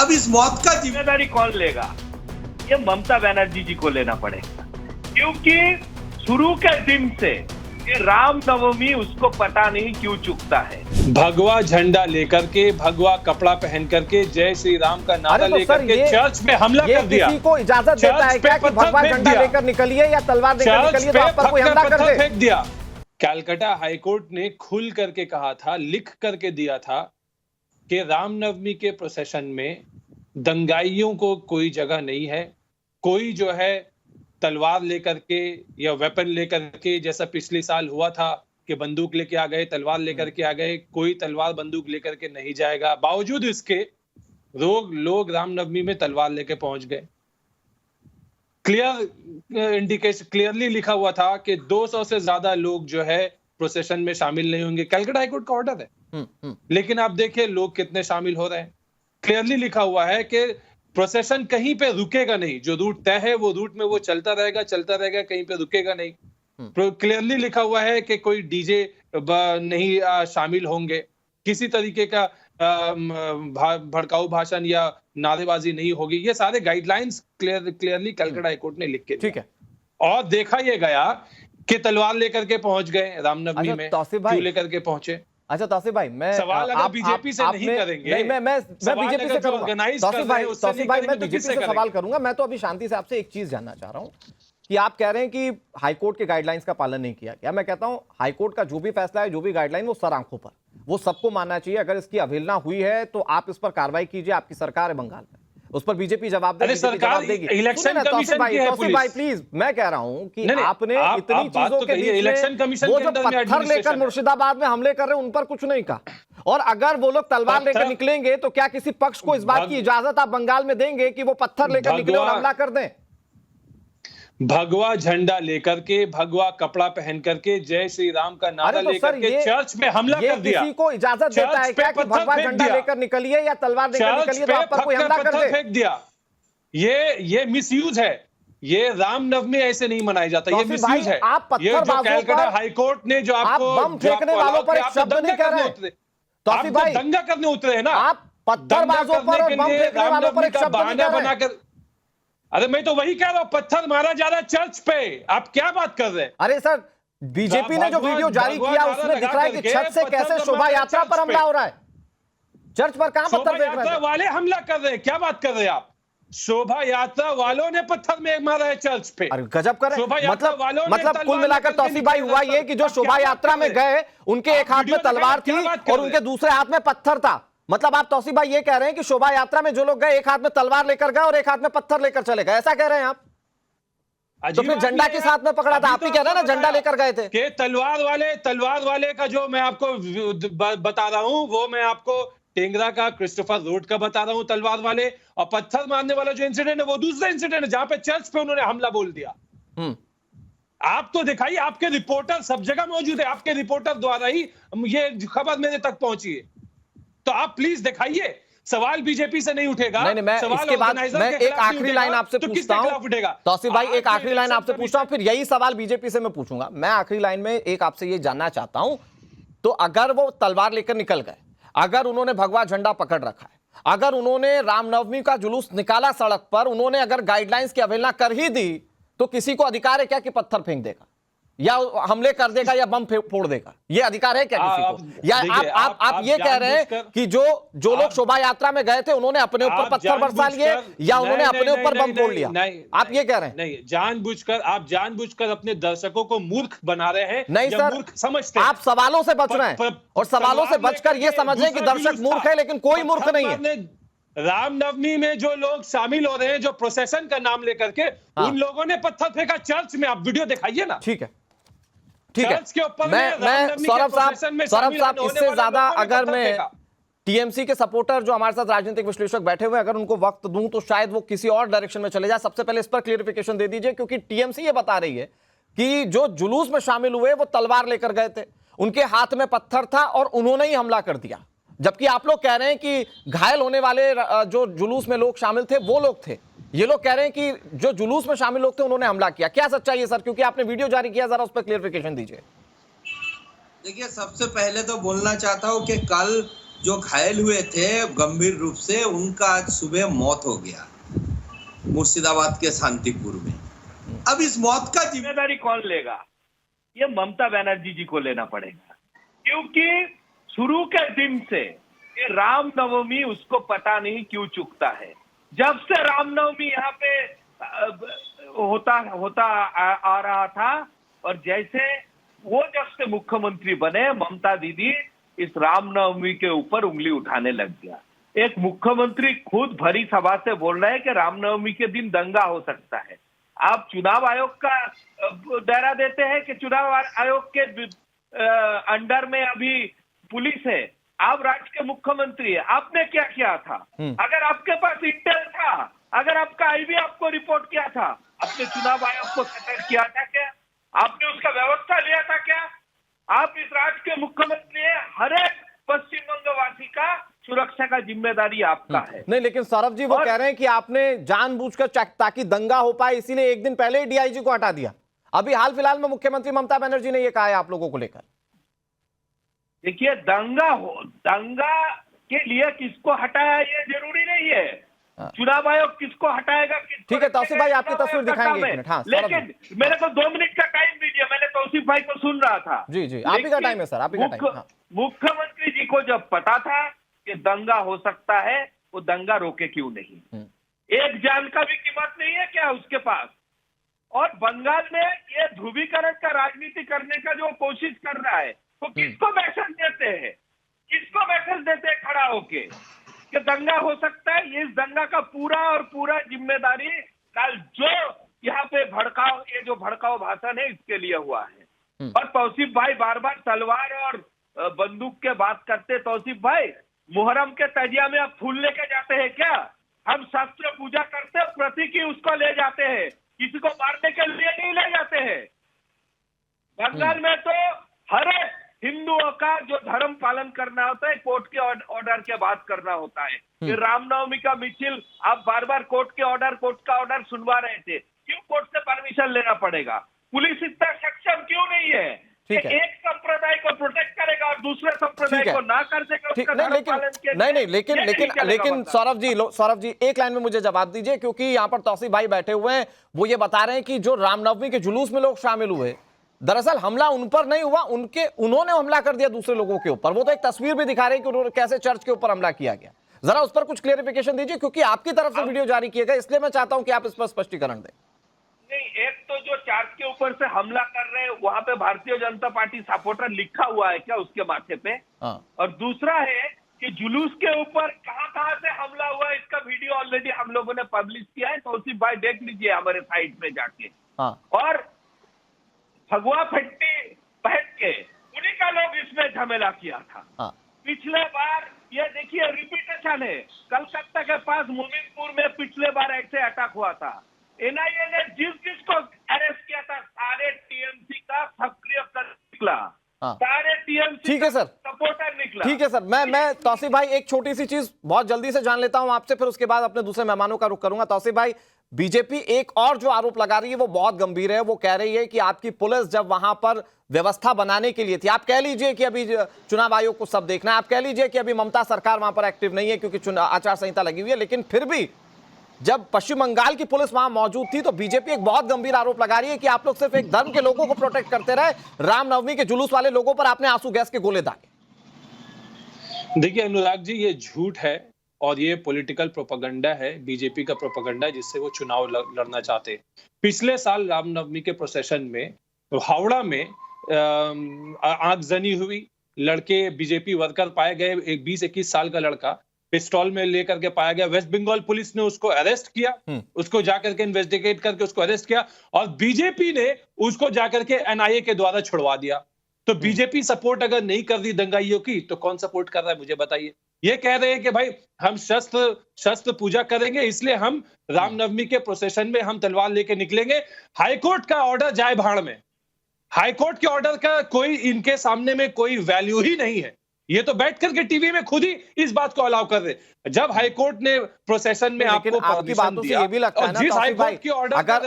अब इस मौत का जिम्मेदारी कौन लेगा? ये ममता बनर्जी जी को लेना पड़ेगा, क्योंकि शुरू के दिन से ये रामनवमी उसको पता नहीं क्यों चुकता है। भगवा झंडा लेकर के, भगवा कपड़ा पहन करके, जय श्री राम का नारा लेकर के चर्च में हमला कर दिया। किसी को इजाजत देता है क्या कि भगवा झंडा लेकर निकलिए या तलवार लेकर निकलिए तो आप पर कोई हमला कर दे? फेंक दिया। कलकत्ता हाईकोर्ट ने खुल करके कहा था, लिख करके दिया था कि रामनवमी के प्रोसेशन में दंगाइयों को कोई जगह नहीं है। कोई जो है तलवार लेकर के या वेपन लेकर के, जैसा पिछले साल हुआ था कि बंदूक लेके आ गए, तलवार लेकर के आ गए, कोई तलवार बंदूक लेकर के नहीं जाएगा। बावजूद इसके लोग रामनवमी में तलवार लेके पहुंच गए। क्लियर इंडिकेशन, क्लियरली लिखा हुआ था कि 200 से ज्यादा लोग जो है प्रोसेशन में शामिल नहीं होंगे। कलकत्ता हाईकोर्ट का ऑर्डर है। लेकिन आप देखिए लोग कितने शामिल हो रहे हैं। क्लियरली लिखा हुआ है कि प्रोसेशन कहीं पे रुकेगा नहीं, जो रूट तय है वो रूट में वो चलता रहेगा, कहीं पे रुकेगा नहीं। क्लियरली लिखा हुआ है कि कोई डीजे नहीं शामिल होंगे, किसी तरीके का भड़काऊ भाषण या नारेबाजी नहीं होगी। ये सारे गाइडलाइंस क्लियरली कलकत्ता हाईकोर्ट ने लिख के, ठीक है। और देखा ये गया कि तलवार लेकर के पहुंच गए रामनवमी में। क्यों लेकर के पहुंचे? अच्छा तौसीफ भाई, मैं सवाल अगर बीजेपी से नहीं करेंगे, नहीं मैं बीजेपी से करूंगा। तौसीफ भाई मैं बीजेपी से सवाल करूंगा। मैं तो अभी शांति से आपसे एक चीज जानना चाह रहा हूं कि आप कह रहे हैं कि हाईकोर्ट के गाइडलाइंस का पालन नहीं किया गया। मैं कहता हूं हाईकोर्ट का जो भी फैसला है, जो भी गाइडलाइन, वो सर आंखों पर, वो सबको मानना चाहिए। अगर इसकी अवहेलना हुई है तो आप इस पर कार्रवाई कीजिए। आपकी सरकार है बंगाल में, उस पर बीजेपी जवाब देगी, जवाब देगी। इलेक्शन कमीशन तौसीफ भाई प्लीज, मैं कह रहा हूं कि आपने इतनी चीजों के बीच इलेक्शन कमीशन वो जो पत्थर लेकर मुर्शिदाबाद में हमले कर रहे हैं उन पर कुछ नहीं कहा, और अगर वो लोग तलवार लेकर निकलेंगे तो क्या किसी पक्ष को इस बात की इजाजत आप बंगाल में देंगे कि वो पत्थर लेकर निकले और हमला कर दें? भगवा झंडा लेकर के, भगवा कपड़ा पहन करके, जय श्री राम का नारा लेकर के चर्च में हमला कर दिया। किसी को इजाजत देता है क्या कि भगवा झंडा लेकर निकलिए या तलवार लेकर निकलिए तो आप पर कोई हमला कर दे? फेंक दिया। ये मिसयूज है। ये रामनवमी ऐसे नहीं मनाया जाता, ये मिसयूज है। आप ये जो कलकत्ता हाईकोर्ट ने जो आपको बम फेंकने वालों पर एक शब्द नहीं कह रहे। तौसीफ भाई दंगा करने उतरे हैं ना, आप पत्थरबाजों पर और बम फेंकने वालों पर एक शब्द नहीं कह रहे। अरे मैं तो वही कह रहा हूं, पत्थर मारा जा रहा है चर्च पे। आप क्या बात कर रहे हैं? अरे सर, बीजेपी ने जो वीडियो जारी किया उसमें दिख रहा है कि छत से कैसे शोभा यात्रा पर हमला हो रहा है। चर्च पर कहां पत्थर फेंक रहे हैं? वाले हमला कर रहे हैं। क्या बात कर रहे हैं आप? शोभा यात्रा वालों ने पत्थर में मारा है चर्च पे। अरे गजब कर रहे हैं। मतलब कुल मिलाकर तौसीफ भाई हुआ ये कि जो शोभा यात्रा में गए उनके एक हाथ में तलवार थी और उनके दूसरे हाथ में पत्थर था। मतलब आप तौसीफ भाई ये कह रहे हैं कि शोभा यात्रा में जो लोग गए एक हाथ में तलवार लेकर गए और एक हाथ में पत्थर लेकर चले गए, ऐसा कह रहे हैं आप? तो फिर झंडा किस हाथ में पकड़ा था? आप ही कह रहे हैं ना झंडा लेकर गए थे। कि तलवार वाले का जो मैं आपको बता रहा हूं, वो मैं आपको टेंगरा का, क्रिस्टोफर रोड का बता रहा हूं तलवार वाले, और पत्थर मारने वाला जो इंसिडेंट है वो दूसरा इंसिडेंट है जहां पे चर्च पे उन्होंने हमला बोल दिया। आप तो दिखाइए, आपके रिपोर्टर सब जगह मौजूद है, आपके रिपोर्टर द्वारा ही ये खबर मेरे तक पहुंची है। तो आप प्लीज दिखाइए। सवाल बीजेपी से नहीं उठेगा। नहीं, मैं इसके बाद मैं एक आखिरी लाइन आपसे पूछता हूं तौसीफ भाई, एक आखिरी लाइन आपसे पूछता हूं, फिर यही सवाल बीजेपी से मैं पूछूंगा। मैं आखिरी लाइन में एक आपसे ये जानना चाहता हूं, तो अगर वो तलवार लेकर निकल गए, अगर उन्होंने भगवा झंडा पकड़ रखा है, अगर उन्होंने रामनवमी का जुलूस निकाला सड़क पर, उन्होंने अगर गाइडलाइंस की अवहेलना कर ही दी, तो किसी को अधिकार है क्या कि पत्थर फेंक देगा या हमले कर देगा या बम फोड़ देगा? ये अधिकार है क्या किसी को? या आप ये कह रहे हैं कि जो लोग शोभा यात्रा में गए थे उन्होंने अपने ऊपर पत्थर बरसा लिए या उन्होंने अपने ऊपर बम फोड़ लिया? आप ये कह रहे हैं? नहीं, आप जानबूझकर अपने दर्शकों को मूर्ख बना रहे हैं। नहीं सर, मूर्ख समझते हैं। आप सवालों से बच रहे हैं और सवालों से बचकर ये समझ रहे हैं कि दर्शक मूर्ख है, लेकिन कोई मूर्ख नहीं है। रामनवमी में जो लोग शामिल हो रहे हैं, जो प्रोसेशन का नाम लेकर के, उन लोगों ने पत्थर फेंका चर्च में। आप वीडियो दिखाइए ना। ठीक है, ठीक है। मैं सौरभ साहब इससे ज्यादा अगर मैं टीएमसी के सपोर्टर जो हमारे साथ राजनीतिक विश्लेषक बैठे हुए, अगर उनको वक्त दूं तो शायद वो किसी और डायरेक्शन में चले जाए। सबसे पहले इस पर क्लियरिफिकेशन दे दीजिए, क्योंकि टीएमसी ये बता रही है कि जो जुलूस में शामिल हुए वो तलवार लेकर गए थे, उनके हाथ में पत्थर था और उन्होंने ही हमला कर दिया, जबकि आप लोग कह रहे हैं कि घायल होने वाले जो जुलूस में लोग शामिल थे वो लोग थे। ये लोग कह रहे हैं कि जो जुलूस में शामिल लोग थे उन्होंने हमला किया। क्या सच्चाई है सर? क्योंकि आपने वीडियो जारी किया, जरा उस पर क्लियरिफिकेशन दीजिए। देखिए, सबसे पहले तो बोलना चाहता हूं कि कल जो घायल हुए थे गंभीर रूप से, उनका आज सुबह मौत हो गया मुर्शिदाबाद के शांतिपुर में। अब इस मौत का जिम्मेदारी कौन लेगा? ये ममता बनर्जी जी को लेना पड़ेगा, क्योंकि शुरू के दिन से ये रामनवमी उसको पता नहीं क्यों चुकता है। जब से रामनवमी यहाँ पे होता आ रहा था, और जैसे वो जब से मुख्यमंत्री बने, ममता दीदी इस रामनवमी के ऊपर उंगली उठाने लग गया। एक मुख्यमंत्री खुद भरी सभा से बोल रहे हैं कि रामनवमी के दिन दंगा हो सकता है। आप चुनाव आयोग का दायरा देते हैं कि चुनाव आयोग के अंडर में अभी पुलिस है। आप राज्य के मुख्यमंत्री है, आपने क्या किया था? अगर आपके पास इंटेल था, अगर आपका आईबी आपको रिपोर्ट किया था, आपने चुनाव आयोग को सतर्क किया था क्या? आपने उसका व्यवस्था लिया था क्या? आप इस राज्य के मुख्यमंत्री हैं, हर एक पश्चिम बंगवासी का सुरक्षा का जिम्मेदारी आपका है। नहीं, लेकिन सौरभ जी वो कह रहे हैं कि आपने जानबूझकर ताकि दंगा हो पाए इसीलिए एक दिन पहले ही डीआईजी को हटा दिया। अभी हाल फिलहाल में मुख्यमंत्री ममता बनर्जी ने ये कहा है आप लोगों को लेकर। देखिए, दंगा के लिए किसको हटाया ये जरूरी नहीं है। चुनाव आयोग किसको हटाएगा, ठीक है तौसीफ भाई, आपकी तस्वीर दिखाएंगे। हाँ, लेकिन मेरे को 2 मिनट का टाइम दीजिए, मैंने तौसीफ भाई को सुन रहा था। जी जी, आप ही का टाइम है सर, आप ही का टाइम। मुख्यमंत्री जी को जब पता था कि दंगा हो सकता है, वो दंगा रोके क्यों नहीं? एक जान का भी कीमत नहीं है क्या उसके पास? और बंगाल में ये ध्रुवीकरण का राजनीति करने का जो कोशिश कर रहा है, तो किसको मैसेज देते हैं? किसको मैसेज देते हैं खड़ा होके कि दंगा हो सकता है? इस दंगा का पूरा जिम्मेदारी कल जो यहाँ पे ये जो भड़काऊ भाषण है इसके लिए हुआ है। और तौसीफ भाई बार बार तलवार और बंदूक के बात करते। तौसीफ भाई, मुहर्रम के तजिया में आप फूल लेके जाते हैं क्या? हम शस्त्र पूजा करते, प्रतीक उसको ले जाते हैं, किसी को मारने के लिए नहीं ले जाते हैं। बंगाल में तो हर एक हिंदुओं का जो धर्म पालन करना होता है, कोर्ट के ऑर्डर के बाद करना होता है। फिर रामनवमी का मिছিল आप बार बार कोर्ट का ऑर्डर सुनवा रहे थे, क्यों कोर्ट से परमिशन लेना पड़ेगा? पुलिस इतना सक्षम क्यों नहीं है कि एक संप्रदाय को प्रोटेक्ट करेगा और दूसरे संप्रदाय को ना कर देगा? लेकिन सौरभ जी एक लाइन में मुझे जवाब दीजिए, क्योंकि यहाँ पर तौसीफ भाई बैठे हुए हैं, वो ये बता रहे हैं कि जो रामनवमी के जुलूस में लोग शामिल हुए, दरअसल हमला उन पर नहीं हुआ, उन्होंने हमला कर दिया दूसरे लोगों के ऊपर। वो तो एक तस्वीर भी दिखा रहे हैं कि उन्होंने कैसे चर्च के ऊपर हमला किया गया। जरा उस पर कुछ क्लेरिफिकेशन दीजिए, क्योंकि आपकी तरफ से वीडियो जारी किया गया, इसलिए मैं चाहता हूं कि आप इस पर स्पष्टीकरण दें। नहीं, एक तो जो चर्च के ऊपर से हमला कर रहे हैं, वहां पे भारतीय जनता पार्टी सपोर्टर लिखा हुआ है क्या उसके माथे पे? और दूसरा है कि जुलूस के ऊपर कहां से हमला हुआ है, इसका वीडियो ऑलरेडी हम लोगों ने पब्लिश किया है। तौसीफ भाई देख लीजिए हमारे साइट पे जाके। और भगवा फट्टी पहन के उन्हीं का लोग इसमें झमेला किया था। पिछले बार ये देखिए रिपीटेशन है, कलकत्ता के पास मोमिनपुर में पिछले बार ऐसे अटैक हुआ था। एनआईए ने जिसको अरेस्ट किया था, सारे टीएमसी का सक्रिय निकला, सारे टीएमसी ठीक है सर, सपोर्टर निकला। ठीक है सर, मैं तौसीफ भाई एक छोटी सी चीज बहुत जल्दी से जान लेता हूं आपसे, फिर उसके बाद अपने दूसरे मेहमानों का रुख करूंगा। तौसीफ भाई, बीजेपी एक और जो आरोप लगा रही है वो बहुत गंभीर है। वो कह रही है कि आपकी पुलिस जब वहां पर व्यवस्था बनाने के लिए थी, आप कह लीजिए कि अभी चुनाव आयोग को सब देखना है, आप कह लीजिए कि अभी ममता सरकार वहां पर एक्टिव नहीं है क्योंकि आचार संहिता लगी हुई है, लेकिन फिर भी जब पश्चिम बंगाल की पुलिस वहां मौजूद थी तो बीजेपी एक बहुत गंभीर आरोप लगा रही है कि आप लोग सिर्फ एक धर्म के लोगों को प्रोटेक्ट करते रहे, रामनवमी के जुलूस वाले लोगों पर आपने आंसू गैस के गोले दागे। देखिए अनुराग जी, ये झूठ है और ये पॉलिटिकल प्रोपेगेंडा है, बीजेपी का प्रोपेगेंडा, जिससे वो चुनाव लड़ना चाहते हैं। पिछले साल रामनवमी के प्रोसेशन में हावड़ा में आगजनी हुई, लड़के बीजेपी वर्कर पाए गए, एक 20-21 साल का लड़का पिस्टल में लेकर के पाया गया। वेस्ट बंगाल पुलिस ने उसको अरेस्ट किया, उसको जाकर के इन्वेस्टिगेट करके उसको अरेस्ट किया और बीजेपी ने उसको जाकर के एनआईए के द्वारा छुड़वा दिया। तो बीजेपी सपोर्ट अगर नहीं कर रही दंगाइयों की, तो कौन सपोर्ट कर रहा है मुझे बताइए? ये कह रहे हैं कि भाई हम शस्त्र पूजा करेंगे, इसलिए हम रामनवमी के प्रोसेशन में हम तलवार लेके निकलेंगे। हाईकोर्ट का ऑर्डर जाए भाड़ में, हाईकोर्ट के ऑर्डर का कोई इनके सामने में कोई वैल्यू ही नहीं है। ये तो बैठ करके टीवी में खुद ही इस बात को अलाउ कर रहे। जब हाईकोर्ट ने प्रोसेशन में आपको आपकी बातों से ये भी लगता है ना भाई,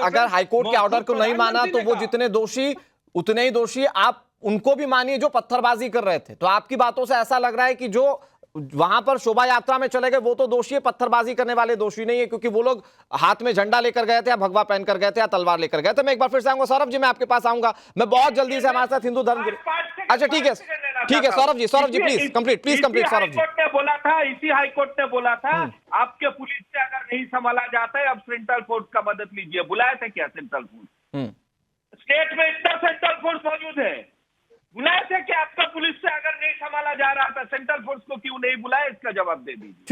अगर हाईकोर्ट के ऑर्डर को नहीं माना तो वो जितने दोषी उतने ही दोषी आप उनको भी मानिए जो पत्थरबाजी कर रहे थे। तो आपकी बातों से ऐसा लग रहा है कि जो वहां पर शोभा यात्रा में चले गए वो तो दोषी है, पत्थरबाजी करने वाले दोषी नहीं है, क्योंकि वो लोग हाथ में झंडा लेकर गए थे या भगवा पहन कर गए थे या तलवार लेकर गए थे। मैं एक बार फिर से आऊंगा सौरभ जी, मैं आपके पास आऊंगा, मैं बहुत जल्दी से, हमारे साथ हिंदू धर्म अच्छा ठीक है सौरभ जी प्लीज कंप्लीट सौरभ जी। ने बोला था, इसी हाईकोर्ट ने बोला था आपके पुलिस से अगर नहीं संभाला जाता है अब सेंट्रल फोर्स का मदद लीजिए। बुलाए थे क्या सेंट्रल फोर्स? स्टेट में इतना सेंट्रल फोर्स मौजूद है, बुलाए थे कि आपका पुलिस से अगर नहीं संभाला जा रहा था सेंट्रल फोर्स को क्यों नहीं बुलाया? इसका जवाब दे दीजिए।